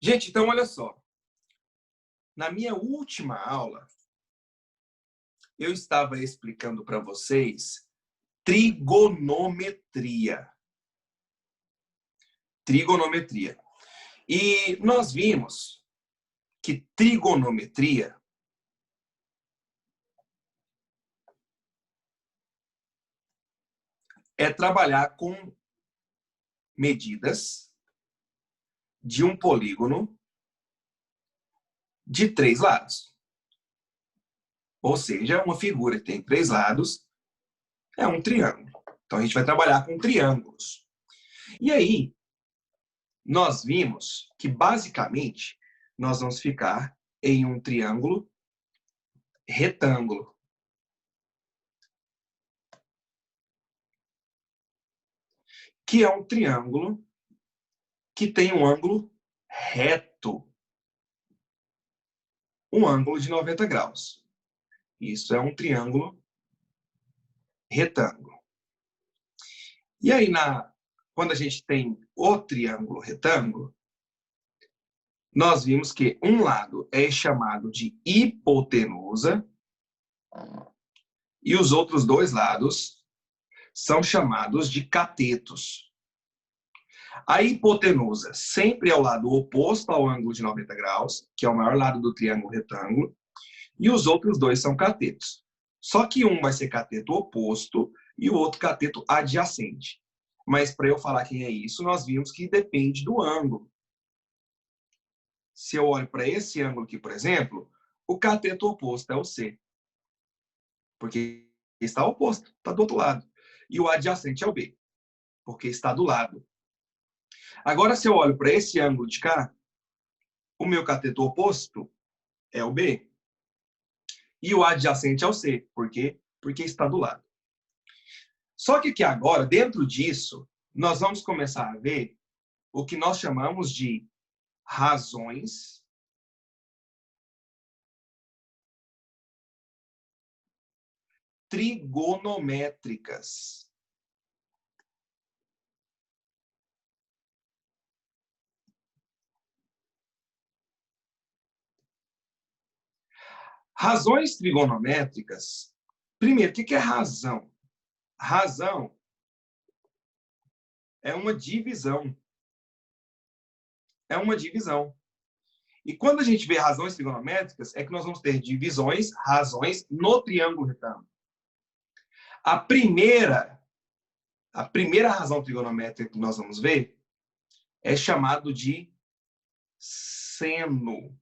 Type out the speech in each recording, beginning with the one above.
Gente, então olha só. Na minha última aula, eu estava explicando para vocês trigonometria. Trigonometria. E nós vimos que trigonometria é trabalhar com medidas de um polígono de 3 lados. Ou seja, uma figura que tem 3 lados é um triângulo. Então, a gente vai trabalhar com triângulos. E aí, nós vimos que, basicamente, nós vamos ficar em um triângulo retângulo. Que é um triângulo que tem um ângulo reto. Um ângulo de 90 graus. Isso é um triângulo retângulo. E aí, quando a gente tem o triângulo retângulo, nós vimos que um lado é chamado de hipotenusa e os outros 2 lados são chamados de catetos. A hipotenusa sempre é o lado oposto ao ângulo de 90 graus, que é o maior lado do triângulo retângulo, e os outros 2 são catetos. Só que um vai ser cateto oposto e o outro cateto adjacente. Mas para eu falar quem é isso, nós vimos que depende do ângulo. Se eu olho para esse ângulo aqui, por exemplo, o cateto oposto é o C. Porque está oposto, está do outro lado. E o adjacente é o B, porque está do lado. Agora, se eu olho para esse ângulo de cá, o meu cateto oposto é o B. E o adjacente é o C. Por quê? Porque está do lado. Só que aqui agora, dentro disso, nós vamos começar a ver o que nós chamamos de razões trigonométricas. Razões trigonométricas. Primeiro, o que é razão? Razão é uma divisão. É uma divisão. E quando a gente vê razões trigonométricas, é que nós vamos ter divisões, razões no triângulo retângulo. A primeira razão trigonométrica que nós vamos ver é chamado de seno.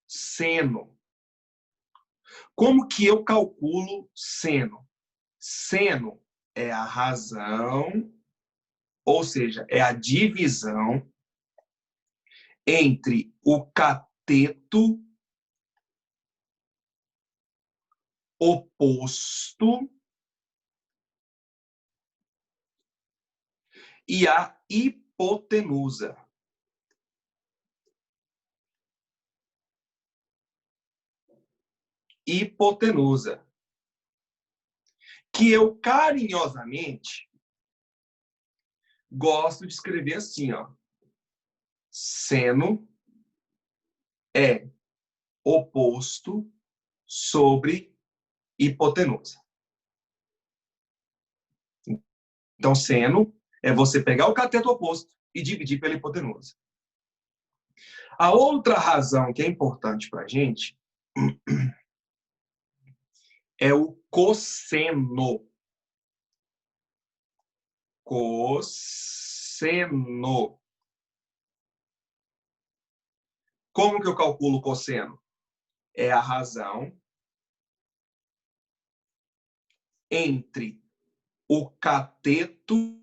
Seno. Como que eu calculo seno? Seno é a razão, ou seja, é a divisão entre o cateto oposto e a hipotenusa. Hipotenusa. Que eu carinhosamente gosto de escrever assim, ó. Seno é oposto sobre hipotenusa. Então, seno é você pegar o cateto oposto e dividir pela hipotenusa. A outra razão que é importante para a gente é o cosseno. Cosseno. Como que eu calculo o cosseno? É a razão entre o cateto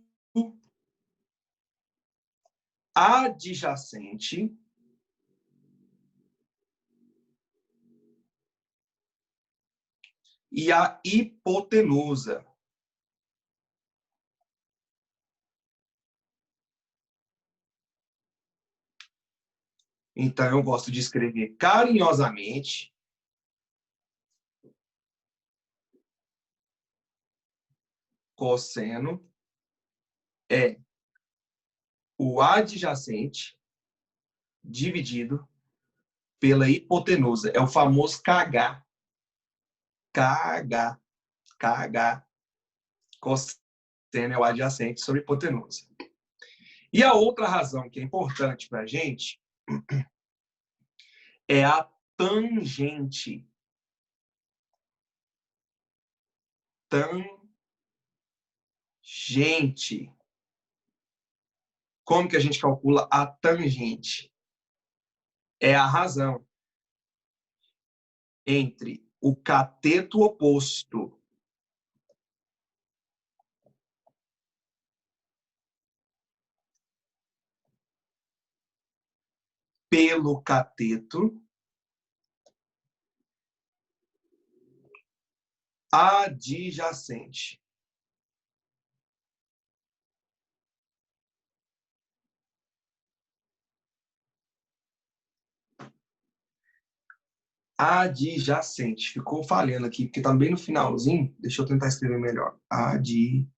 adjacente e a hipotenusa. Então, eu gosto de escrever carinhosamente cosseno é o adjacente dividido pela hipotenusa. É o famoso KH. KH. KH. Cosseno é o adjacente sobre hipotenusa. E a outra razão que é importante para a gente é a tangente. Tangente. Como que a gente calcula a tangente? É a razão entre o cateto oposto pelo cateto adjacente. Adjacente. Ficou falhando aqui, porque está bem no finalzinho. Deixa eu tentar escrever melhor. Adjacente.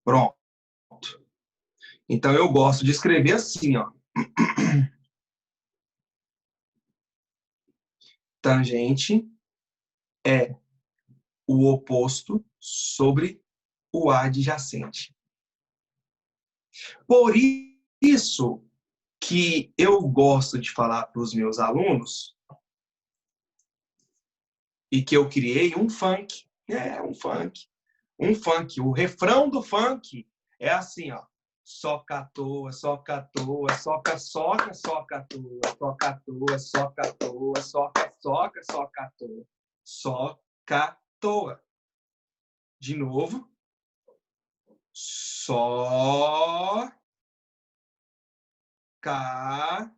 Pronto. Então, eu gosto de escrever assim, ó. Tangente é o oposto sobre o adjacente. Por isso que eu gosto de falar para os meus alunos e que eu criei um funk. Um funk. Um funk. O refrão do funk é assim, ó. Soca à toa, soca à toa, soca, soca, soca à toa, soca à toa, soca à toa, soca, soca, soca à toa, soca à toa. De novo. Só, cá,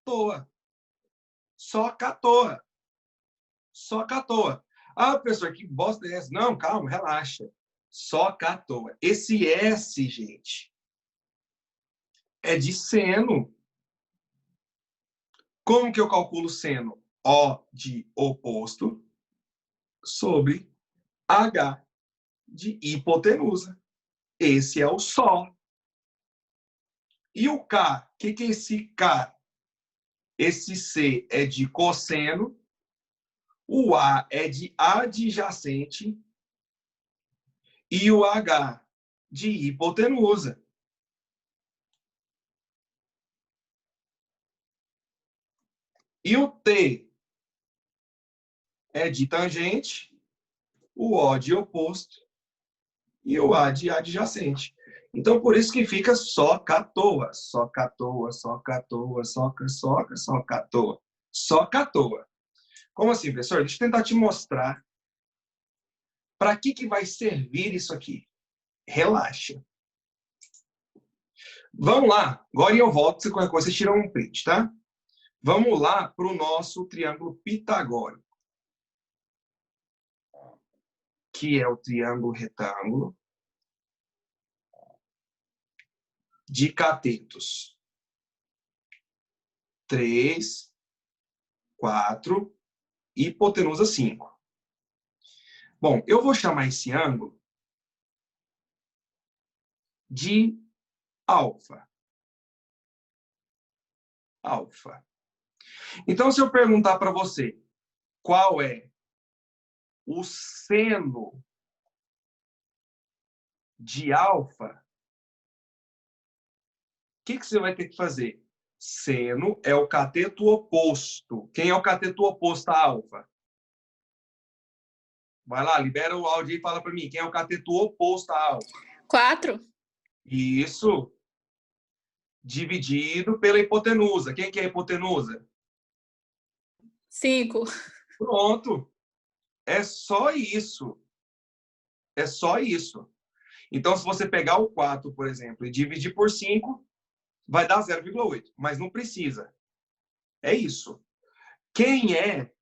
toa. Soca à toa. Soca à toa. Ah, professor, que bosta é essa? Não, calma, relaxa. Soca à toa. Esse S, gente, é de seno. Como que eu calculo seno? O de oposto sobre H de hipotenusa. Esse é o só. E o K? O que é esse K? Esse C é de cosseno. O A é de adjacente. E o H de hipotenusa. E o T é de tangente, o O de oposto e o A de adjacente. Então, por isso que fica só catoa, só catoa, só catoa, soca, soca, só catoa, só catoa. Como assim, professor? Deixa eu tentar te mostrar para que vai servir isso aqui. Relaxa. Vamos lá. Agora eu volto, se qualquer coisa, você tira um print, tá? Vamos lá para o nosso triângulo pitagórico, que é o triângulo retângulo de catetos 3, 4 e hipotenusa 5. Bom, eu vou chamar esse ângulo de alfa. Alfa. Então, se eu perguntar para você qual é o seno de alfa, o que você vai ter que fazer? Seno é o cateto oposto. Quem é o cateto oposto a alfa? Vai lá, libera o áudio e fala para mim. Quem é o cateto oposto a alfa? 4. Isso. Dividido pela hipotenusa. Quem que é a hipotenusa? 5. Pronto. É só isso. É só isso. Então, se você pegar o 4, por exemplo, e dividir por 5, vai dar 0,8. Mas não precisa. É isso. Quem é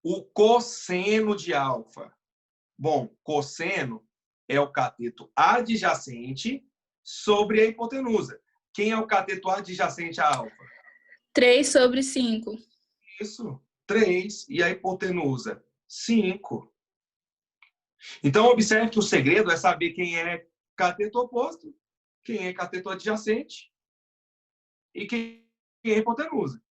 o cosseno de alfa? Bom, cosseno é o cateto adjacente sobre a hipotenusa. Quem é o cateto adjacente a alfa? 3/5. Isso, 3. E a hipotenusa? 5. Então, observe que o segredo é saber quem é cateto oposto, quem é cateto adjacente e quem é hipotenusa.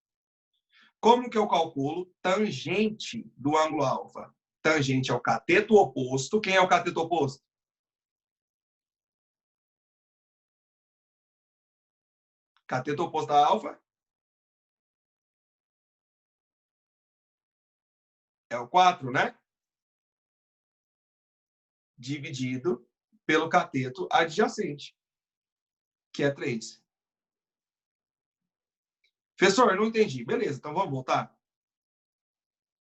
Como que eu calculo tangente do ângulo alfa? Tangente é o cateto oposto. Quem é o cateto oposto? Cateto oposto a alfa é o 4, né? Dividido pelo cateto adjacente, que é 3. Professor, eu não entendi. Beleza, então vamos voltar.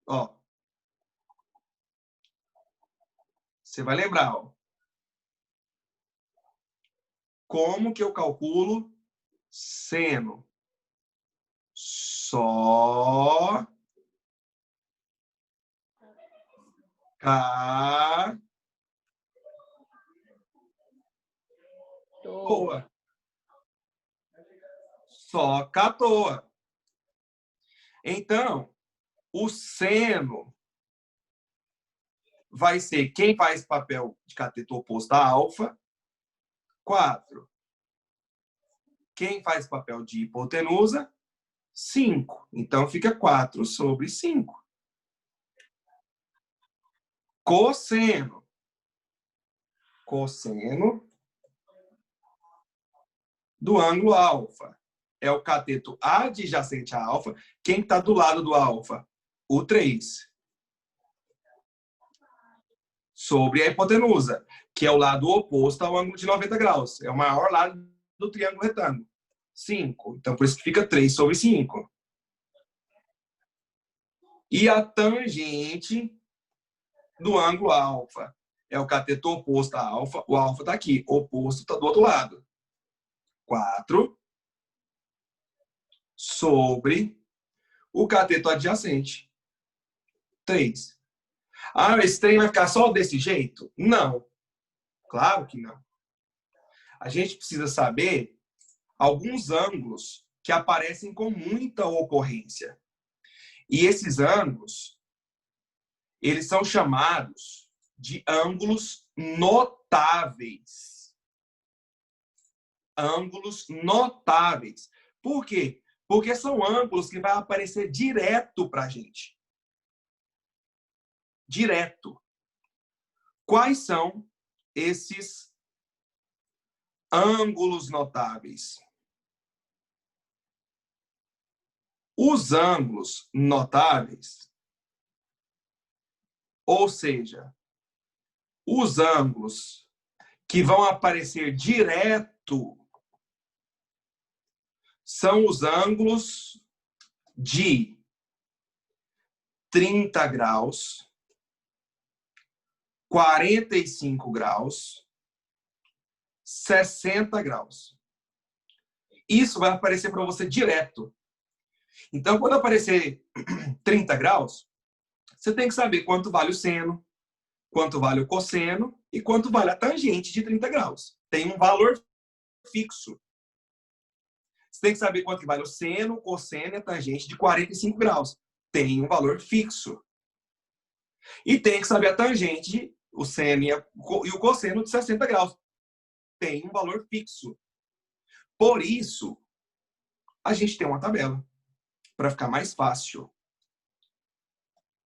Ó, você vai lembrar, ó. Como que eu calculo seno? Só catoa. Só catoa. Então, o seno vai ser quem faz papel de cateto oposto a alfa, 4. Quem faz papel de hipotenusa, 5. Então, fica 4 sobre 5. Cosseno. Cosseno do ângulo alfa. É o cateto adjacente a alfa. Quem está do lado do alfa? O 3. Sobre a hipotenusa, que é o lado oposto ao ângulo de 90 graus. É o maior lado do triângulo retângulo. 5. Então, por isso que fica 3 sobre 5. E a tangente do ângulo alfa é o cateto oposto a alfa. O alfa está aqui. O oposto está do outro lado. 4 sobre o cateto adjacente. 3. Ah, esse trem vai ficar só desse jeito? Não. Claro que não. A gente precisa saber alguns ângulos que aparecem com muita ocorrência. E esses ângulos, eles são chamados de ângulos notáveis. Ângulos notáveis. Por quê? Porque são ângulos que vai aparecer direto para a gente. Direto. Quais são esses ângulos notáveis? Os ângulos notáveis, ou seja, os ângulos que vão aparecer direto, são os ângulos de 30 graus, 45 graus, 60 graus. Isso vai aparecer para você direto. Então, quando aparecer 30 graus, você tem que saber quanto vale o seno, quanto vale o cosseno e quanto vale a tangente de 30 graus. Tem um valor fixo. Você tem que saber quanto que vale o seno, o cosseno e a tangente de 45 graus. Tem um valor fixo. E tem que saber a tangente, o seno e o cosseno de 60 graus. Tem um valor fixo. Por isso, a gente tem uma tabela. Para ficar mais fácil.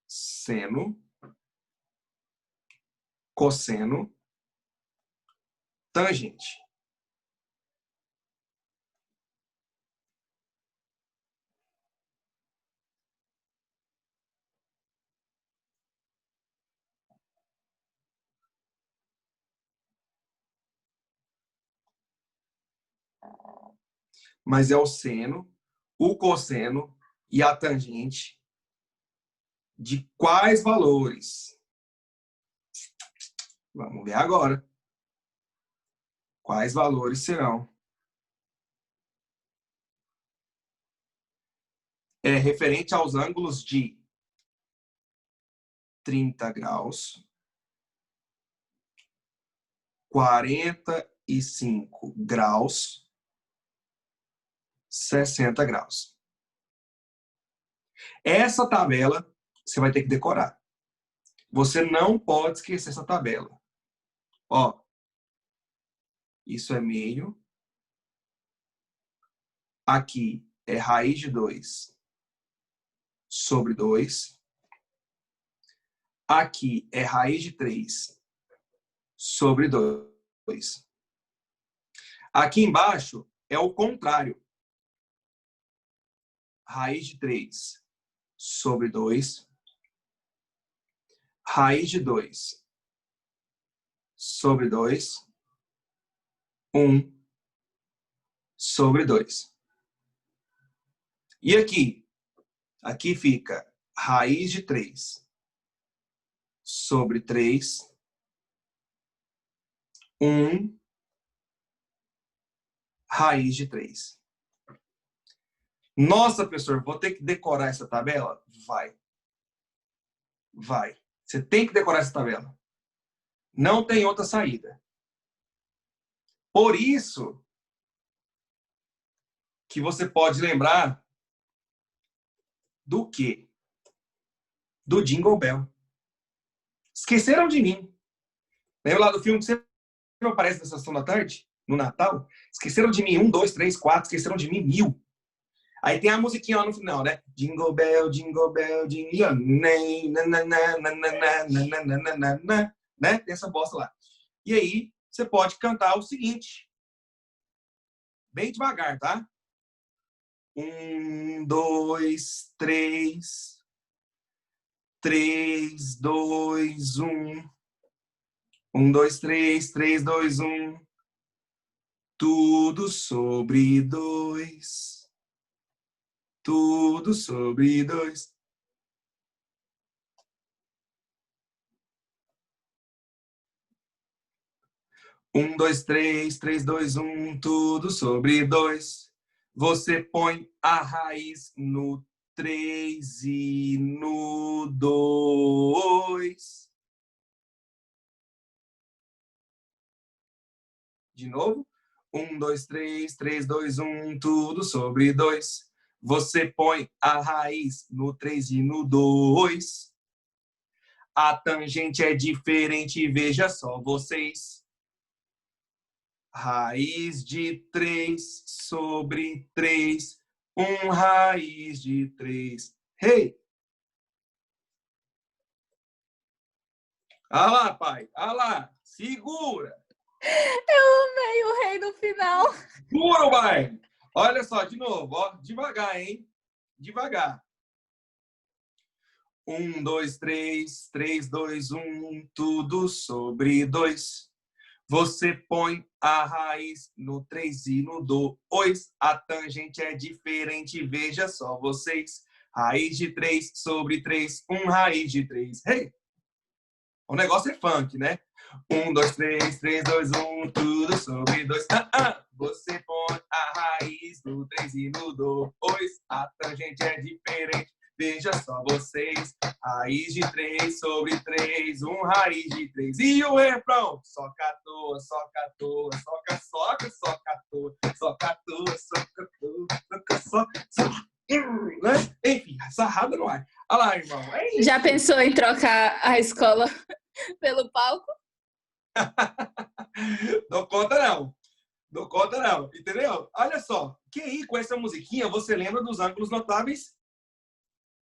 Seno, cosseno, tangente. Mas é o seno, o cosseno e a tangente de quais valores? Vamos ver agora. Quais valores serão? É referente aos ângulos de 30 graus, 45 graus, 60 graus. Essa tabela você vai ter que decorar. Você não pode esquecer essa tabela. Ó, isso é meio. Aqui é raiz de 2 sobre 2. Aqui é raiz de 3 sobre 2. Aqui embaixo é o contrário. Raiz de 3 sobre 2. Raiz de 2 sobre 2. 1 sobre 2. E aqui? Aqui fica raiz de 3 sobre 3. 1 raiz de 3. Nossa, professor, vou ter que decorar essa tabela? Vai. Vai. Você tem que decorar essa tabela. Não tem outra saída. Por isso que você pode lembrar do quê? Do Jingle Bell. Esqueceram de mim. Lembra lá do filme que sempre aparece na sessão da tarde? No Natal? Esqueceram de mim 1, 2, 3, 4. Esqueceram de mim 1000. Aí tem a musiquinha lá no final, né? Jingle Bell, Jingle Bell, Jingle... Né? Tem essa bosta lá. E aí, você pode cantar o seguinte. Bem devagar, tá? 1, 2, 3. 3, 2, 1. 1, 2, 3, 3, 2, 1. Tudo sobre 2. Tudo sobre 2. Um, dois, três, três, dois, um, tudo sobre 2. Você põe a raiz no 3 e no 2. De novo. 1, 2, 3, 3, 2, 1, tudo sobre 2. Você põe a raiz no 3 e no 2. A tangente é diferente, veja só vocês. Raiz de 3 sobre 3. 1 raiz de 3. Hey! Ah lá, pai. Ah lá. Segura. Eu amei o rei no final. Segura, pai. Olha só, de novo. Ó. Devagar, hein? Devagar. 1, 2, 3. 3, 2, 1. Tudo sobre 2. Você põe a raiz no 3 e no 2. A tangente é diferente, veja só vocês. Raiz de 3 sobre 3. 1 raiz de 3. Hey! O negócio é funk, né? 1, 2, 3, 3, 2, 1. Tudo sobre 2. Você põe a raiz no 3 e no 2. A tangente é diferente. Veja só vocês. Raiz de 3 sobre 3. 1 raiz de 3. E o refrão? Soca à toa, soca à toa, soca, soca, soca à toa, soca à toa, soca à toa, soca, soca. Né? Enfim, sarrada no ar. Olha lá, irmão. É isso. Já pensou em trocar a escola pelo palco? Dou conta não. Dou conta não. Entendeu? Olha só. Que aí, com essa musiquinha, você lembra dos ângulos notáveis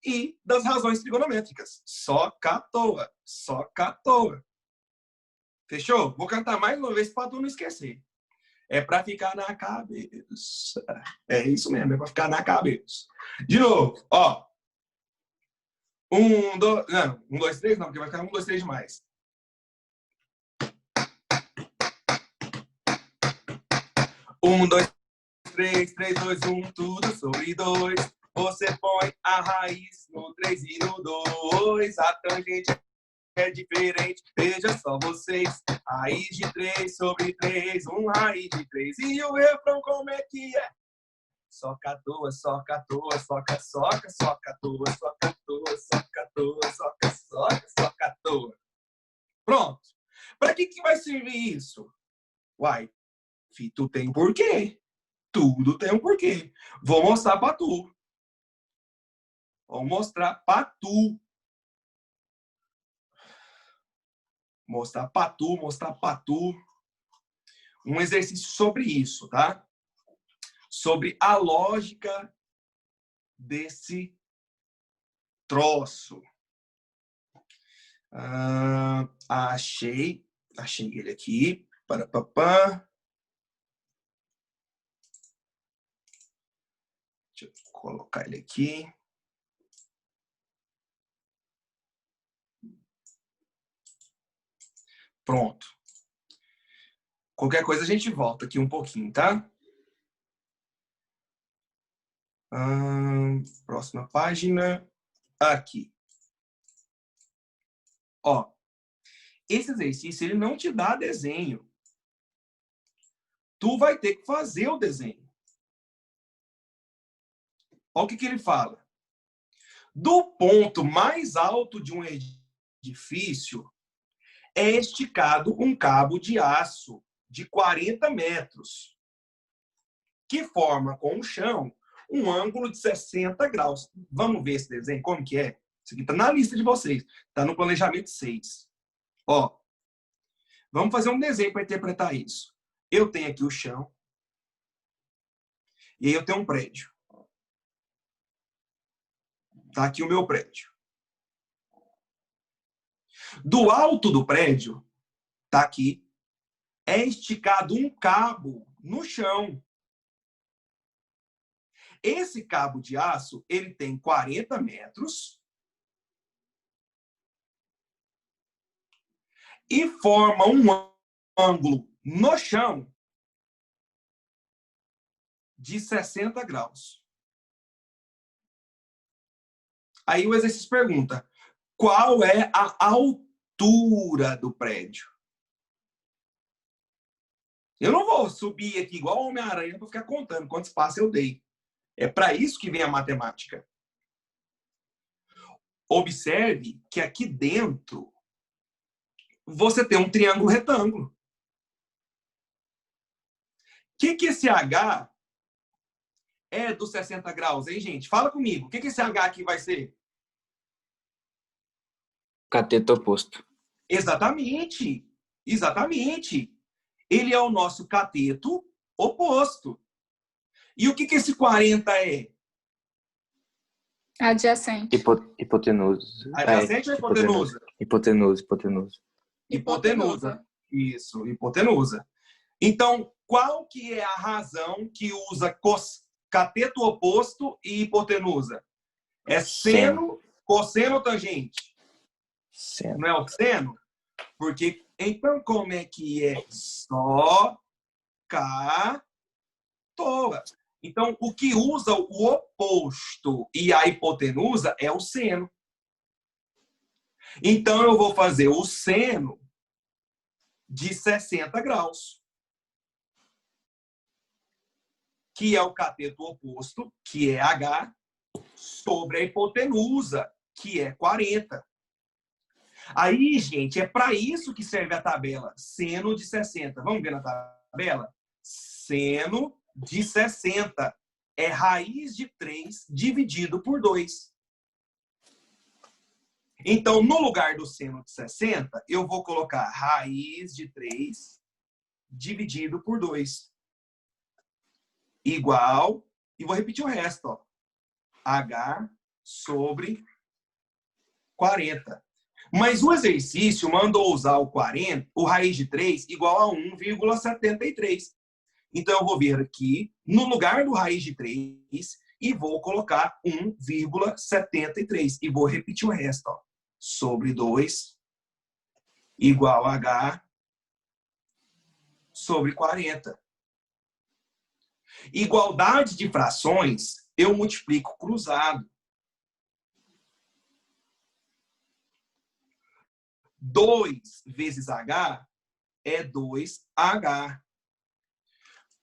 e das razões trigonométricas. Soca à toa. Soca à toa. Fechou? Vou cantar mais uma vez para tu não esquecer. É para ficar na cabeça. É isso mesmo, é para ficar na cabeça. De novo, ó. 1, 2, não, 1, 2, 3 não, porque vai ficar 1, 2, 3 demais. 1, 2, 3, 3, 2, 1, tudo sobre 2. Você põe a raiz no 3 e no 2. A tangente é diferente, veja só vocês. Raiz de 3 sobre 3, 1 raiz de 3. E o refrão como é que é? Soca à toa, soca à toa, soca, soca, soca à toa, soca à toa, soca à toa, soca, soca, soca à toa. Pronto. Para que vai servir isso? Uai, tu tem um porquê. Tudo tem um porquê. Vou mostrar para tu. Vou mostrar para tu. Mostrar para tu. Um exercício sobre isso, tá? Sobre a lógica desse troço. Achei ele aqui. Parapapá. Deixa eu colocar ele aqui. Pronto. Qualquer coisa a gente volta aqui um pouquinho, tá? Próxima página. Aqui. Ó, esse exercício ele não te dá desenho. Tu vai ter que fazer o desenho. Olha o que ele fala. Do ponto mais alto de um edifício é esticado um cabo de aço de 40 metros, que forma com o chão um ângulo de 60 graus. Vamos ver esse desenho, como que é? Isso aqui está na lista de vocês. Está no planejamento 6. Ó, vamos fazer um desenho para interpretar isso. Eu tenho aqui o chão. E aí eu tenho um prédio. Está aqui o meu prédio. Do alto do prédio, está aqui, é esticado um cabo no chão. Esse cabo de aço, ele tem 40 metros e forma um ângulo no chão de 60 graus. Aí o exercício pergunta, qual é a altura do prédio? Eu não vou subir aqui igual o Homem-Aranha para ficar contando quantos passos eu dei. É para isso que vem a matemática. Observe que aqui dentro você tem um triângulo retângulo. O que esse H é dos 60 graus, hein, gente? Fala comigo. O que esse H aqui vai ser? Cateto oposto. Exatamente. Exatamente. Ele é o nosso cateto oposto. E o que esse 40 é? Adjacente. Hipotenusa. Adjacente ou hipotenusa? Hipotenusa. Isso, hipotenusa. Então, qual que é a razão que usa cateto oposto e hipotenusa? É seno, cosseno ou tangente? Seno. Não é o seno? Porque, então, como é que é? Só catoa. Então, o que usa o oposto e a hipotenusa é o seno. Então, eu vou fazer o seno de 60 graus, que é o cateto oposto, que é H, sobre a hipotenusa, que é 40. Aí, gente, é para isso que serve a tabela. Seno de 60. Vamos ver na tabela? Seno de 60 é raiz de 3 dividido por 2. Então, no lugar do seno de 60, eu vou colocar raiz de 3 dividido por 2. Igual, e vou repetir o resto, ó. H sobre 40. Mas o exercício mandou usar o 40, o raiz de 3 igual a 1,73. Então, eu vou vir aqui, no lugar do raiz de 3, e vou colocar 1,73. E vou repetir o resto, ó. Sobre 2 igual a H sobre 40. Igualdade de frações, eu multiplico cruzado. 2 vezes H é 2H.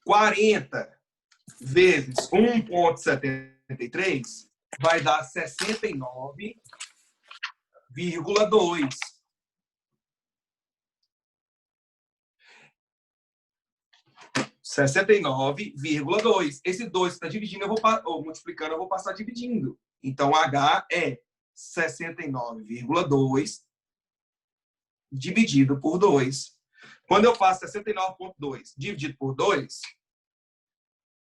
40 vezes 1,73 vai dar 69,2. Esse 2 está dividindo, multiplicando, eu vou passar dividindo. Então, H é 69,2 dividido por 2. Quando eu faço 69,2 dividido por 2,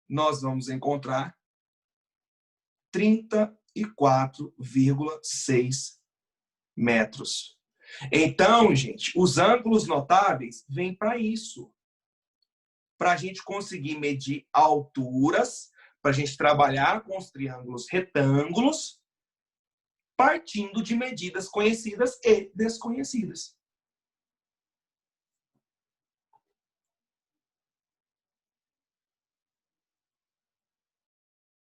nós vamos encontrar 34,6 metros. Então, gente, os ângulos notáveis vêm para isso. Para a gente conseguir medir alturas, para a gente trabalhar com os triângulos retângulos, partindo de medidas conhecidas e desconhecidas.